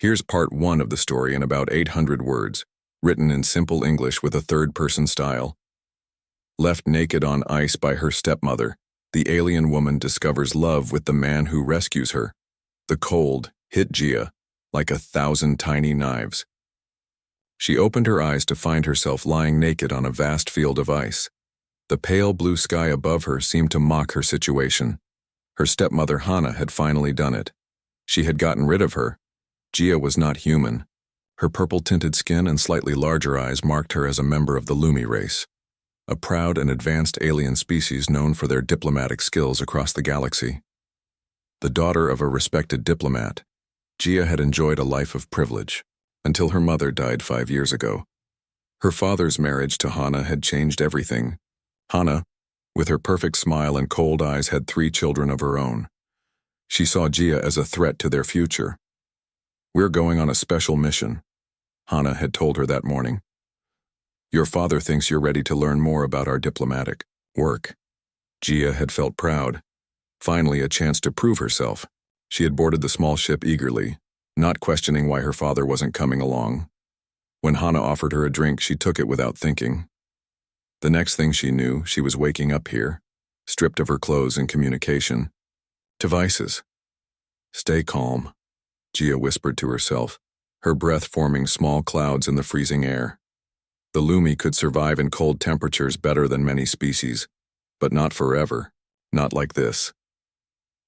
Here's part 1 of the story in about 800 words, written in simple English with a third-person style. Left naked on ice by her stepmother, the alien woman discovers love with the man who rescues her. The cold hit Gia like 1,000 tiny knives. She opened her eyes to find herself lying naked on a vast field of ice. The pale blue sky above her seemed to mock her situation. Her stepmother Hana had finally done it. She had gotten rid of her. Gia was not human. Her purple-tinted skin and slightly larger eyes marked her as a member of the Lumi race, a proud and advanced alien species known for their diplomatic skills across the galaxy. The daughter of a respected diplomat, Gia had enjoyed a life of privilege, until her mother died 5 years ago. Her father's marriage to Hana had changed everything. Hana, with her perfect smile and cold eyes, had 3 children of her own. She saw Gia as a threat to their future. "We're going on a special mission," Hana had told her that morning. "Your father thinks you're ready to learn more about our diplomatic work." Gia had felt proud. Finally, a chance to prove herself. She had boarded the small ship eagerly, not questioning why her father wasn't coming along. When Hana offered her a drink, she took it without thinking. The next thing she knew, she was waking up here, stripped of her clothes and communication devices. "Stay calm," Gia whispered to herself, her breath forming small clouds in the freezing air. The Lumi could survive in cold temperatures better than many species, but not forever, not like this.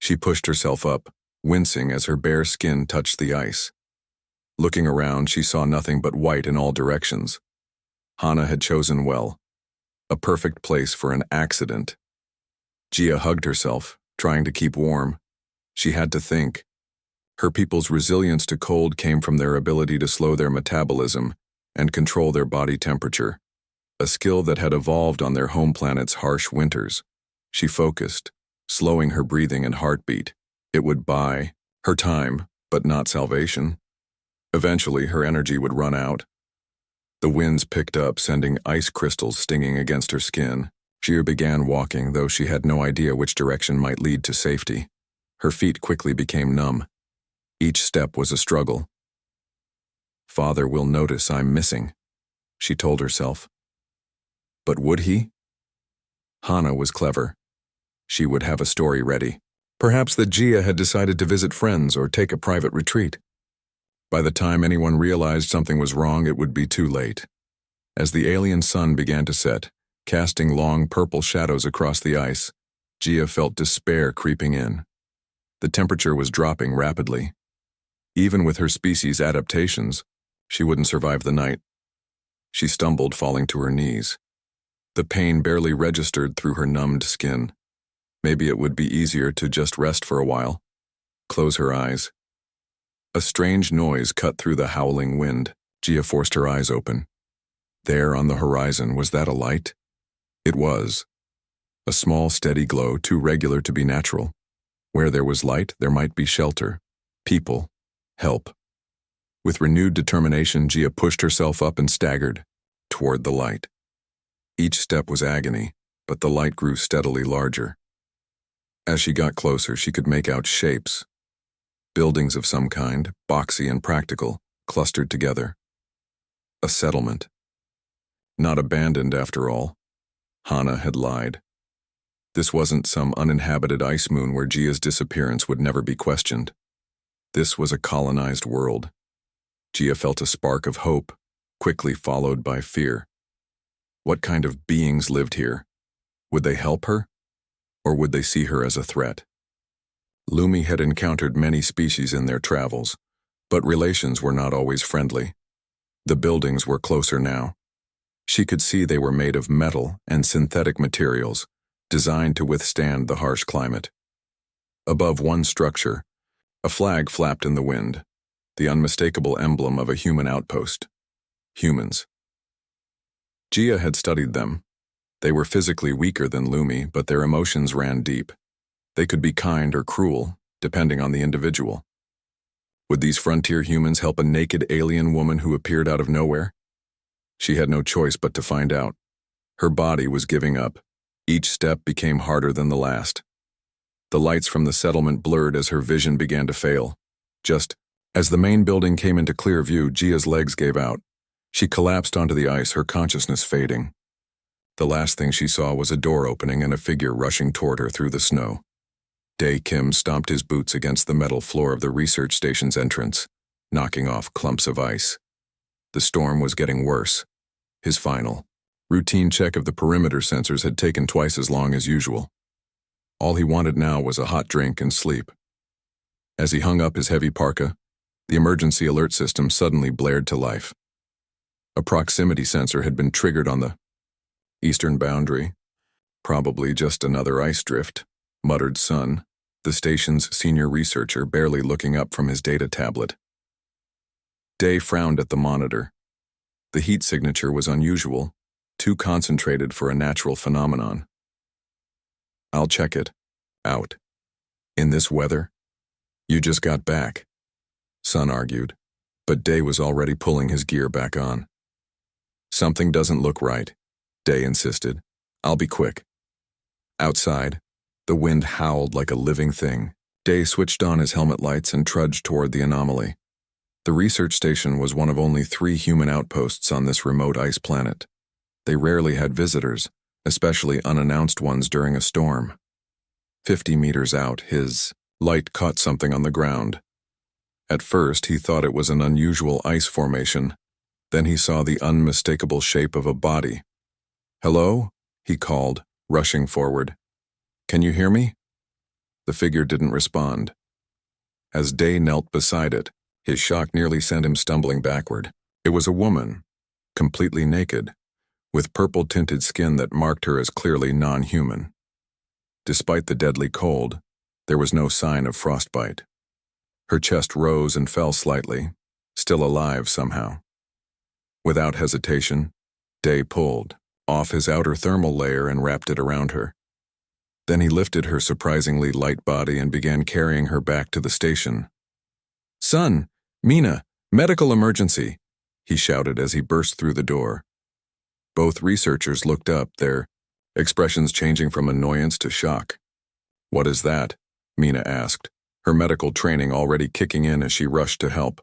She pushed herself up, wincing as her bare skin touched the ice. Looking around, she saw nothing but white in all directions. Hana had chosen well. A perfect place for an accident. Gia hugged herself, trying to keep warm. She had to think. Her people's resilience to cold came from their ability to slow their metabolism and control their body temperature, a skill that had evolved on their home planet's harsh winters. She focused, slowing her breathing and heartbeat. It would buy her time, but not salvation. Eventually, her energy would run out. The winds picked up, sending ice crystals stinging against her skin. Gia began walking, though she had no idea which direction might lead to safety. Her feet quickly became numb. Each step was a struggle. "Father will notice I'm missing," she told herself. But would he? Hana was clever. She would have a story ready. Perhaps that Gia had decided to visit friends or take a private retreat. By the time anyone realized something was wrong, it would be too late. As the alien sun began to set, casting long purple shadows across the ice, Gia felt despair creeping in. The temperature was dropping rapidly. Even with her species' adaptations, she wouldn't survive the night. She stumbled, falling to her knees. The pain barely registered through her numbed skin. Maybe it would be easier to just rest for a while. Close her eyes. A strange noise cut through the howling wind. Gia forced her eyes open. There on the horizon, was that a light? It was. A small, steady glow, too regular to be natural. Where there was light, there might be shelter, people, help. With renewed determination, Gia pushed herself up and staggered toward the light. Each step was agony, but the light grew steadily larger. As she got closer, she could make out shapes. Buildings of some kind, boxy and practical, clustered together. A settlement. Not abandoned after all. Hana had lied. This wasn't some uninhabited ice moon where Gia's disappearance would never be questioned. This was a colonized world. Gia felt a spark of hope, quickly followed by fear. What kind of beings lived here? Would they help her? Or would they see her as a threat? Lumi had encountered many species in their travels, but relations were not always friendly. The buildings were closer now. She could see they were made of metal and synthetic materials, designed to withstand the harsh climate. Above one structure, a flag flapped in the wind, the unmistakable emblem of a human outpost. Humans. Gia had studied them. They were physically weaker than Lumi, but their emotions ran deep. They could be kind or cruel, depending on the individual. Would these frontier humans help a naked alien woman who appeared out of nowhere? She had no choice but to find out. Her body was giving up. Each step became harder than the last. The lights from the settlement blurred as her vision began to fail. Just As the main building came into clear view, Gia's legs gave out. She collapsed onto the ice, her consciousness fading. The last thing she saw was a door opening and a figure rushing toward her through the snow. Dae Kim stomped his boots against the metal floor of the research station's entrance, knocking off clumps of ice. The storm was getting worse. His final, routine check of the perimeter sensors had taken twice as long as usual. All he wanted now was a hot drink and sleep. As he hung up his heavy parka, the emergency alert system suddenly blared to life. A proximity sensor had been triggered on the eastern boundary. Probably just another ice drift, muttered Sun, the station's senior researcher, barely looking up from his data tablet. Dae frowned at the monitor. The heat signature was unusual, too concentrated for a natural phenomenon. I'll check it. Out. In this weather? You just got back, Sun argued, but Dae was already pulling his gear back on. Something doesn't look right, Dae insisted. I'll be quick. Outside, the wind howled like a living thing. Dae switched on his helmet lights and trudged toward the anomaly. The research station was one of only 3 human outposts on this remote ice planet. They rarely had visitors, especially unannounced ones during a storm. 50 meters out, his light caught something on the ground. At first, he thought it was an unusual ice formation. Then he saw the unmistakable shape of a body. Hello? He called, rushing forward. Can you hear me? The figure didn't respond. As Dae knelt beside it, his shock nearly sent him stumbling backward. It was a woman, completely naked, with purple-tinted skin that marked her as clearly non-human. Despite the deadly cold, there was no sign of frostbite. Her chest rose and fell slightly, still alive somehow. Without hesitation, Dae pulled off his outer thermal layer and wrapped it around her. Then he lifted her surprisingly light body and began carrying her back to the station. Sun! Mina! Medical emergency! He shouted as he burst through the door. Both researchers looked up, their expressions changing from annoyance to shock. What is that? Mina asked, her medical training already kicking in as she rushed to help.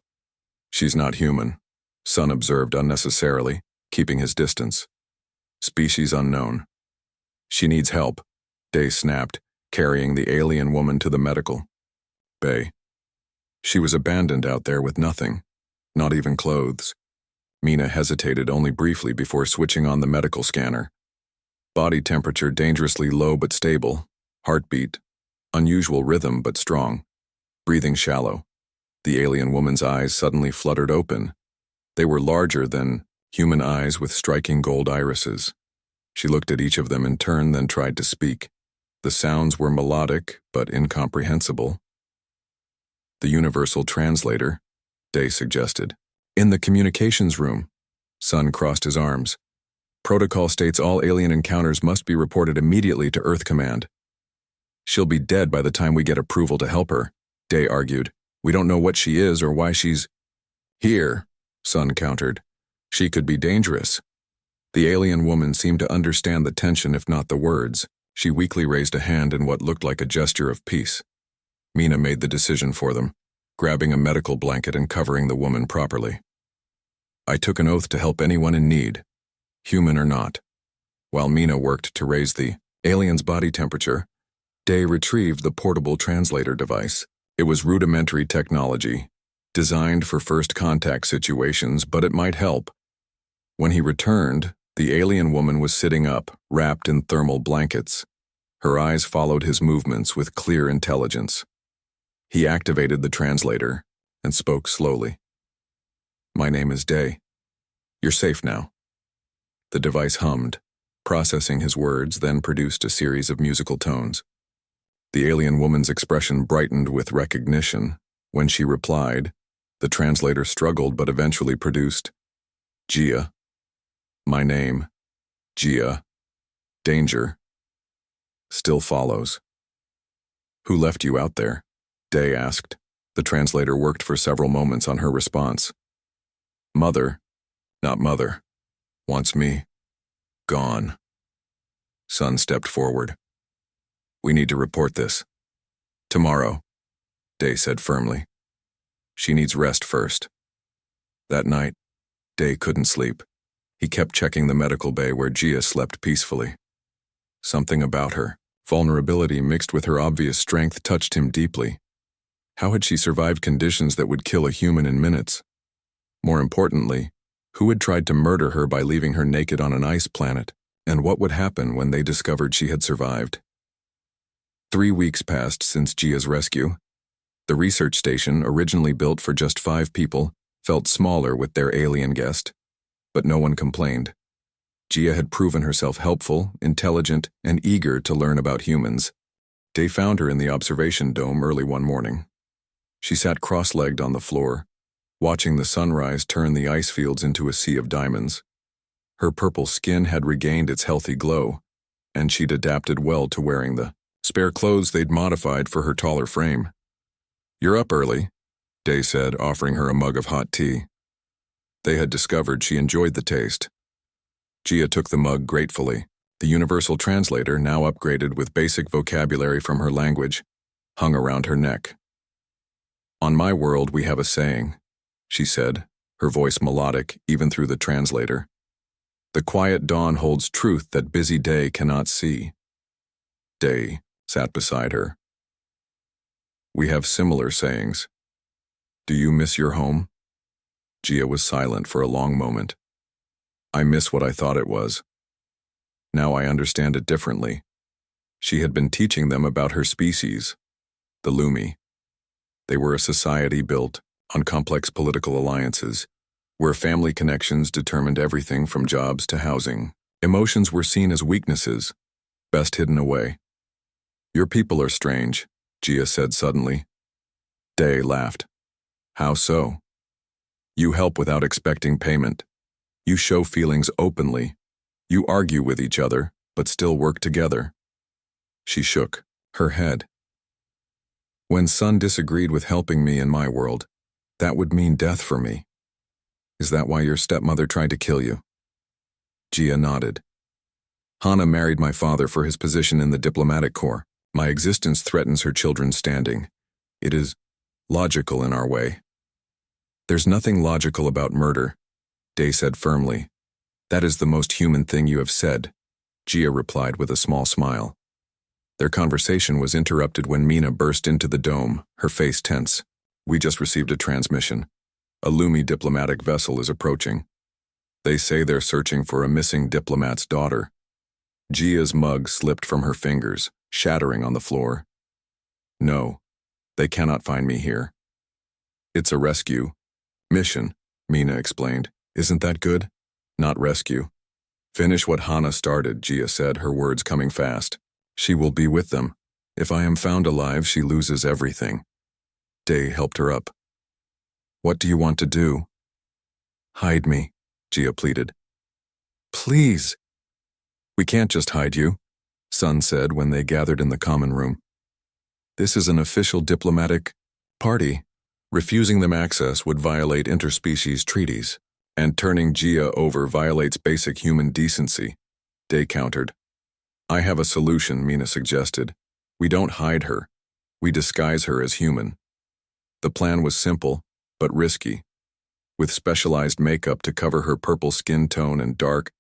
She's not human, Sun observed unnecessarily, keeping his distance. Species unknown. She needs help, Dae snapped, carrying the alien woman to the medical bay. She was abandoned out there with nothing, not even clothes. Mina hesitated only briefly before switching on the medical scanner. Body temperature dangerously low but stable, heartbeat, unusual rhythm but strong, breathing shallow. The alien woman's eyes suddenly fluttered open. They were larger than human eyes with striking gold irises. She looked at each of them in turn, then tried to speak. The sounds were melodic but incomprehensible. The universal translator, Dae suggested. In the communications room, Sun crossed his arms. Protocol states all alien encounters must be reported immediately to Earth Command. She'll be dead by the time we get approval to help her, Dae argued. We don't know what she is or why she's here, Sun countered. She could be dangerous. The alien woman seemed to understand the tension, if not the words. She weakly raised a hand in what looked like a gesture of peace. Mina made the decision for them, grabbing a medical blanket and covering the woman properly. I took an oath to help anyone in need, human or not. While Mina worked to raise the alien's body temperature, Dae retrieved the portable translator device. It was rudimentary technology, designed for first contact situations, but it might help. When he returned, the alien woman was sitting up, wrapped in thermal blankets. Her eyes followed his movements with clear intelligence. He activated the translator and spoke slowly. My name is Dae. You're safe now. The device hummed, processing his words, then produced a series of musical tones. The alien woman's expression brightened with recognition. When she replied, the translator struggled but eventually produced, Gia. My name, Gia. Danger. Still follows. Who left you out there? Dae asked. The translator worked for several moments on her response. Mother, not mother, wants me. Gone. Sun stepped forward. We need to report this. Tomorrow, Dae said firmly. She needs rest first. That night, Day couldn't sleep. He kept checking the medical bay where Gia slept peacefully. Something about her, vulnerability mixed with her obvious strength, touched him deeply. How had she survived conditions that would kill a human in minutes? More importantly, who had tried to murder her by leaving her naked on an ice planet? And what would happen when they discovered she had survived? 3 weeks passed since Gia's rescue. The research station, originally built for just 5 people, felt smaller with their alien guest. But no one complained. Gia had proven herself helpful, intelligent, and eager to learn about humans. Day found her in the observation dome early one morning. She sat cross-legged on the floor, watching the sunrise turn the ice fields into a sea of diamonds. Her purple skin had regained its healthy glow, and she'd adapted well to wearing the spare clothes they'd modified for her taller frame. "You're up early," Day said, offering her a mug of hot tea. They had discovered she enjoyed the taste. Gia took the mug gratefully. The universal translator, now upgraded with basic vocabulary from her language, hung around her neck. "On my world we have a saying," she said, her voice melodic even through the translator. "The quiet dawn holds truth that busy day cannot see." Day sat beside her. "We have similar sayings. Do you miss your home?" Gia was silent for a long moment. "I miss what I thought it was. Now I understand it differently." She had been teaching them about her species, the Lumi. They were a society built on complex political alliances, where family connections determined everything from jobs to housing. Emotions were seen as weaknesses, best hidden away. "Your people are strange," Gia said suddenly. Day laughed. "How so?" "You help without expecting payment. You show feelings openly. You argue with each other, but still work together." She shook her head. "When Sun disagreed with helping me in my world, that would mean death for me. Is that why your stepmother tried to kill you?" Gia nodded. "Hana married my father for his position in the diplomatic corps. My existence threatens her children's standing. It is logical in our way." "There's nothing logical about murder," Day said firmly. "That is the most human thing you have said," Gia replied with a small smile. Their conversation was interrupted when Mina burst into the dome, her face tense. "We just received a transmission. A Lumi diplomatic vessel is approaching. They say they're searching for a missing diplomat's daughter." Gia's mug slipped from her fingers, shattering on the floor. "No, they cannot find me here. It's a rescue mission," Mina explained. "Isn't that good? Not rescue." "Finish what Hana started," Gia said, her words coming fast. "She will be with them. If I am found alive, she loses everything." Day helped her up. "What do you want to do?" "Hide me," Gia pleaded. "Please." "We can't just hide you," Sun said when they gathered in the common room. "This is an official diplomatic party. Refusing them access would violate interspecies treaties, and turning Gia over violates basic human decency," Day countered. "I have a solution," Mina suggested. "We don't hide her. We disguise her as human." The plan was simple, but risky. With specialized makeup to cover her purple skin tone and dark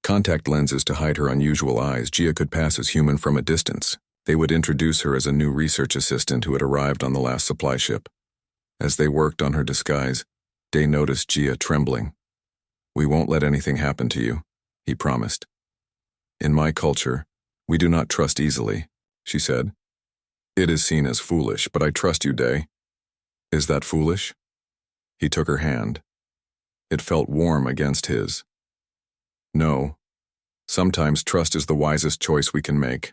contact lenses to hide her unusual eyes, Gia could pass as human from a distance. They would introduce her as a new research assistant who had arrived on the last supply ship. As they worked on her disguise, Day noticed Gia trembling. "We won't let anything happen to you," he promised. "In my culture, we do not trust easily," she said. "It is seen as foolish, but I trust you, Day." "Is that foolish?" He took her hand. It felt warm against his. "No. Sometimes trust is the wisest choice we can make."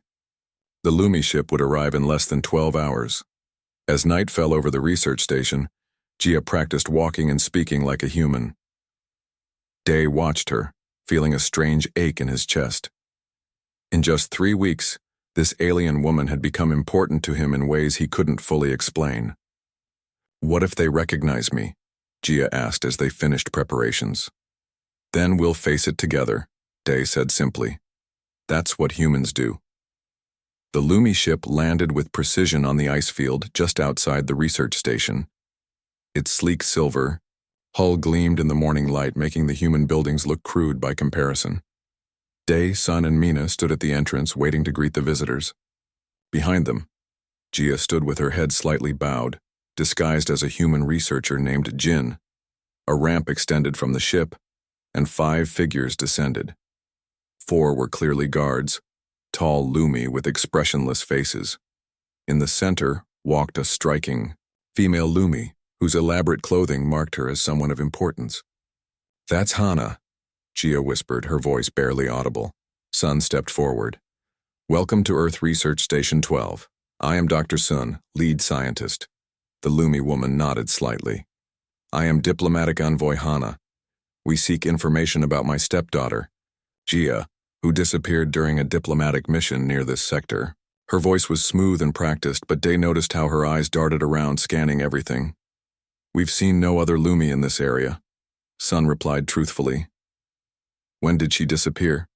The Lumi ship would arrive in less than 12 hours. As night fell over the research station, Gia practiced walking and speaking like a human. Day watched her, feeling a strange ache in his chest. In just 3 weeks, this alien woman had become important to him in ways he couldn't fully explain. "What if they recognize me?" Gia asked as they finished preparations. "Then we'll face it together," Day said simply. "That's what humans do." The Lumi ship landed with precision on the ice field just outside the research station. Its sleek silver hull gleamed in the morning light, making the human buildings look crude by comparison. Day, Sun, and Mina stood at the entrance, waiting to greet the visitors. Behind them, Gia stood with her head slightly bowed, disguised as a human researcher named Jin. A ramp extended from the ship, and 5 figures descended. 4 were clearly guards, tall Lumi with expressionless faces. In the center walked a striking female Lumi, whose elaborate clothing marked her as someone of importance. "That's Hana," Gia whispered, her voice barely audible. Sun stepped forward. "Welcome to Earth Research Station 12. I am Dr. Sun, lead scientist." The Lumi woman nodded slightly. "I am diplomatic envoy Hana. We seek information about my stepdaughter, Gia, who disappeared during a diplomatic mission near this sector." Her voice was smooth and practiced, but Day noticed how her eyes darted around, scanning everything. "We've seen no other Lumi in this area," Sun replied truthfully. "When did she disappear?"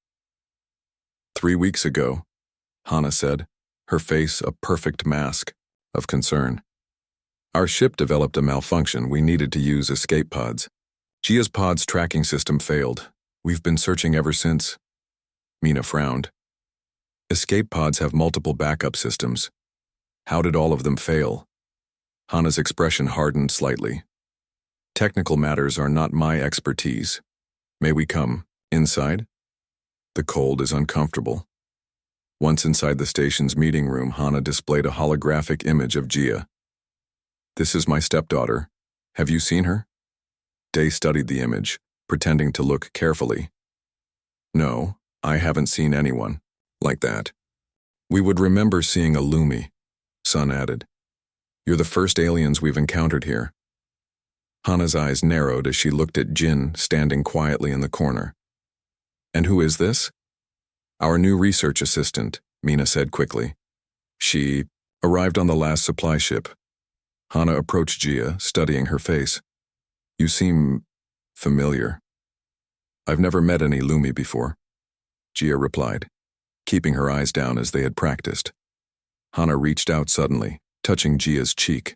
3 weeks ago, Hana said, her face a perfect mask of concern. "Our ship developed a malfunction. We needed to use escape pods. Gia's pod's tracking system failed. We've been searching ever since." Mina frowned. "Escape pods have multiple backup systems. How did all of them fail?" Hana's expression hardened slightly. "Technical matters are not my expertise. May we come inside?" The cold is uncomfortable. Once inside the station's meeting room, Hana displayed a holographic image of Gia. "This is my stepdaughter. Have you seen her?" Day studied the image, pretending to look carefully. "No, I haven't seen anyone like that." "We would remember seeing a Lumi," Sun added. "You're the first aliens we've encountered here." Hana's eyes narrowed as she looked at Jin standing quietly in the corner. "And who is this?" "Our new research assistant," Mina said quickly. "She arrived on the last supply ship." Hana approached Gia, studying her face. "You seem familiar." "I've never met any Lumi before," Gia replied, keeping her eyes down as they had practiced. Hana reached out suddenly, touching Gia's cheek.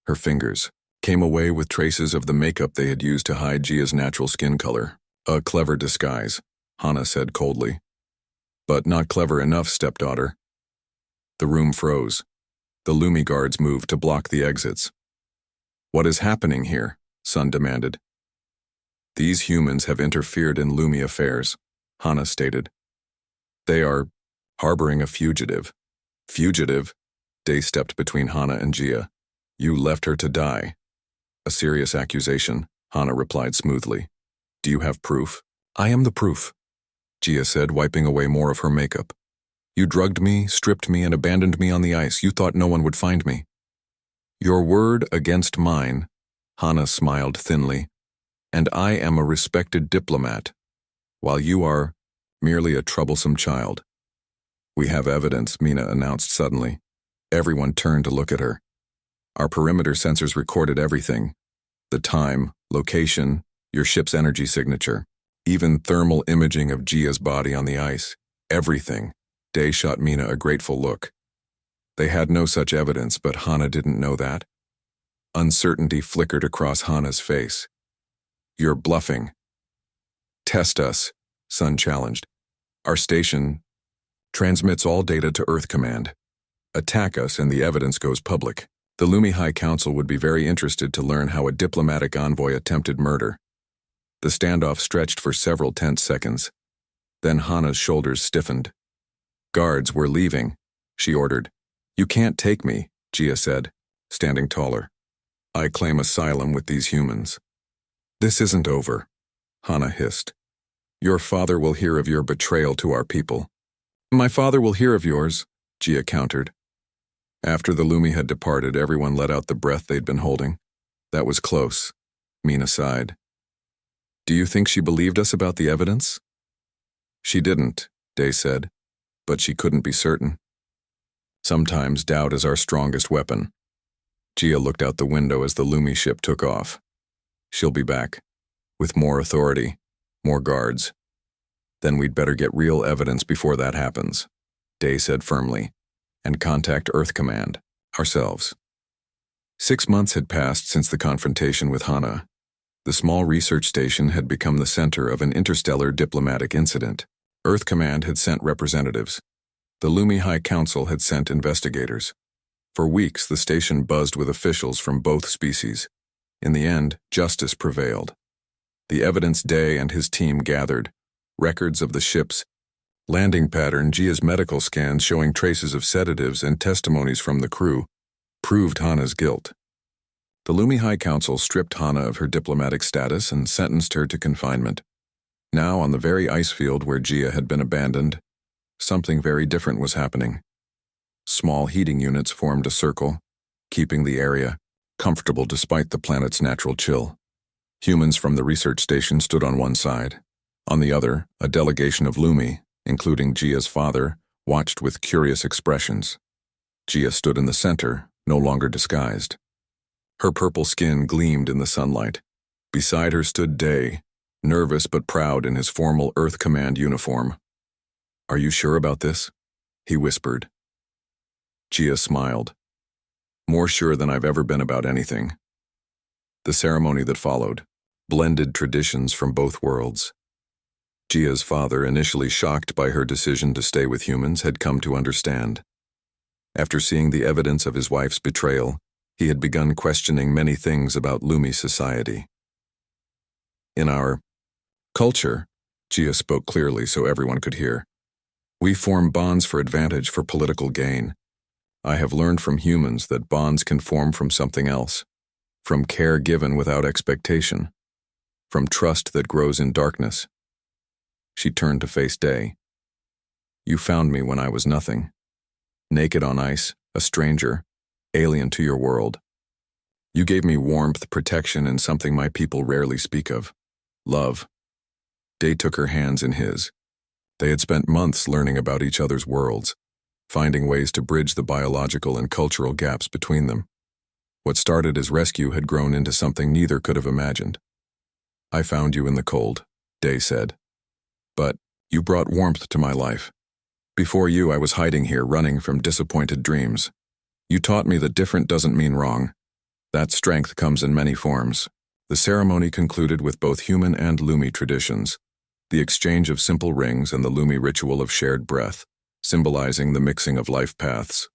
Her fingers came away with traces of the makeup they had used to hide Gia's natural skin color. "A clever disguise," Hana said coldly. "But not clever enough, stepdaughter." The room froze. The Lumi guards moved to block the exits. "What is happening here?" Sun demanded. "These humans have interfered in Lumi affairs," Hana stated. "They are harboring a fugitive." "Fugitive?" Day stepped between Hana and Gia. "You left her to die." "A serious accusation," Hana replied smoothly. "Do you have proof?" "I am the proof," Gia said, wiping away more of her makeup. "You drugged me, stripped me, and abandoned me on the ice. You thought no one would find me." "Your word against mine," Hana smiled thinly. "And I am a respected diplomat, while you are merely a troublesome child." "We have evidence," Mina announced suddenly. Everyone turned to look at her. "Our perimeter sensors recorded everything. The time, location, your ship's energy signature, even thermal imaging of Gia's body on the ice. Everything." Day shot Mina a grateful look. They had no such evidence, but Hana didn't know that. Uncertainty flickered across Hana's face. "You're bluffing." "Test us," Sun challenged. "Our station transmits all data to Earth Command. Attack us and the evidence goes public." The Lumi High Council would be very interested to learn how a diplomatic envoy attempted murder. The standoff stretched for several tense seconds. Then Hana's shoulders stiffened. "Guards, we're leaving," she ordered. "You can't take me," Gia said, standing taller. "I claim asylum with these humans." "This isn't over," Hana hissed. "Your father will hear of your betrayal to our people." "My father will hear of yours," Gia countered. After the Lumi had departed, everyone let out the breath they'd been holding. "That was close," Mina sighed. "Do you think she believed us about the evidence?" "She didn't," Day said, "but she couldn't be certain. Sometimes doubt is our strongest weapon." Gia looked out the window as the Lumi ship took off. "She'll be back, with more authority, more guards. Then we'd better get real evidence before that happens," Day said firmly, "and contact Earth Command, ourselves." 6 months had passed since the confrontation with Hana. The small research station had become the center of an interstellar diplomatic incident. Earth Command had sent representatives. The Lumi High Council had sent investigators. For weeks, the station buzzed with officials from both species. In the end, justice prevailed. The evidence Day and his team gathered, records of the ship's landing pattern, Gia's medical scans showing traces of sedatives, and testimonies from the crew, proved Hana's guilt. The Lumi High Council stripped Hana of her diplomatic status and sentenced her to confinement. Now, on the very ice field where Gia had been abandoned, something very different was happening. Small heating units formed a circle, keeping the area comfortable despite the planet's natural chill. Humans from the research station stood on one side. On the other, a delegation of Lumi, including Gia's father, watched with curious expressions. Gia stood in the center, no longer disguised. Her purple skin gleamed in the sunlight. Beside her stood Day, nervous but proud in his formal Earth Command uniform. "Are you sure about this?" he whispered. Gia smiled. "More sure than I've ever been about anything." The ceremony that followed blended traditions from both worlds. Gia's father, initially shocked by her decision to stay with humans, had come to understand. After seeing the evidence of his wife's betrayal, he had begun questioning many things about Lumi society. "In our culture," Gia spoke clearly so everyone could hear, "we form bonds for advantage, for political gain. I have learned from humans that bonds can form from something else, from care given without expectation, from trust that grows in darkness." She turned to face Day. "You found me when I was nothing. Naked on ice, a stranger, alien to your world. You gave me warmth, protection, and something my people rarely speak of: love." Day took her hands in his. They had spent months learning about each other's worlds, finding ways to bridge the biological and cultural gaps between them. What started as rescue had grown into something neither could have imagined. "I found you in the cold," Day said. "But you brought warmth to my life. Before you, I was hiding here, running from disappointed dreams. You taught me that different doesn't mean wrong. That strength comes in many forms." The ceremony concluded with both human and Lumi traditions, the exchange of simple rings and the Lumi ritual of shared breath, symbolizing the mixing of life paths.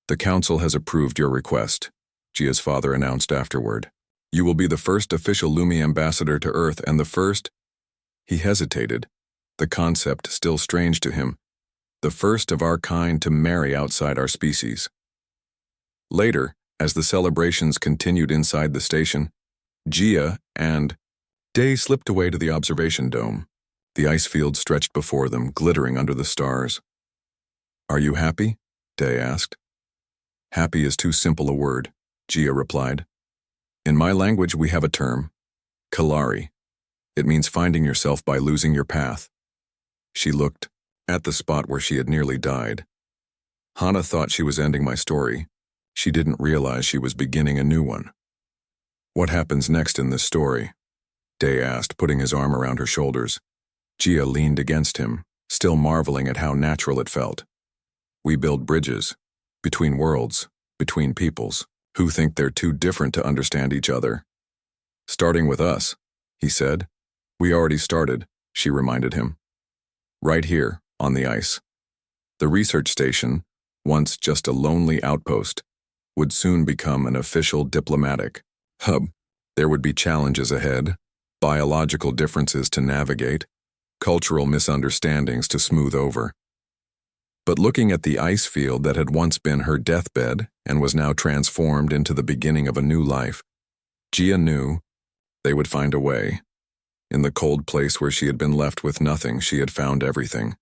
"The council has approved your request," Gia's father announced afterward. "You will be the first official Lumi ambassador to Earth and the first—" He hesitated, the concept still strange to him, "the first of our kind to marry outside our species." Later, as the celebrations continued inside the station, Gia and Day slipped away to the observation dome. The ice field stretched before them, glittering under the stars. "Are you happy?" Day asked. "Happy is too simple a word," Gia replied. "In my language we have a term, Kalari. It means finding yourself by losing your path." She looked at the spot where she had nearly died. "Hana thought she was ending my story. She didn't realize she was beginning a new one." "What happens next in this story?" Day asked, putting his arm around her shoulders. Gia leaned against him, still marveling at how natural it felt. "We build bridges, between worlds, between peoples, who think they're too different to understand each other. Starting with us," he said. "We already started," she reminded him. "Right here, on the ice." The research station, once just a lonely outpost, would soon become an official diplomatic hub. There would be challenges ahead, biological differences to navigate, cultural misunderstandings to smooth over. But looking at the ice field that had once been her deathbed and was now transformed into the beginning of a new life, Gia knew they would find a way. In the cold place where she had been left with nothing, she had found everything.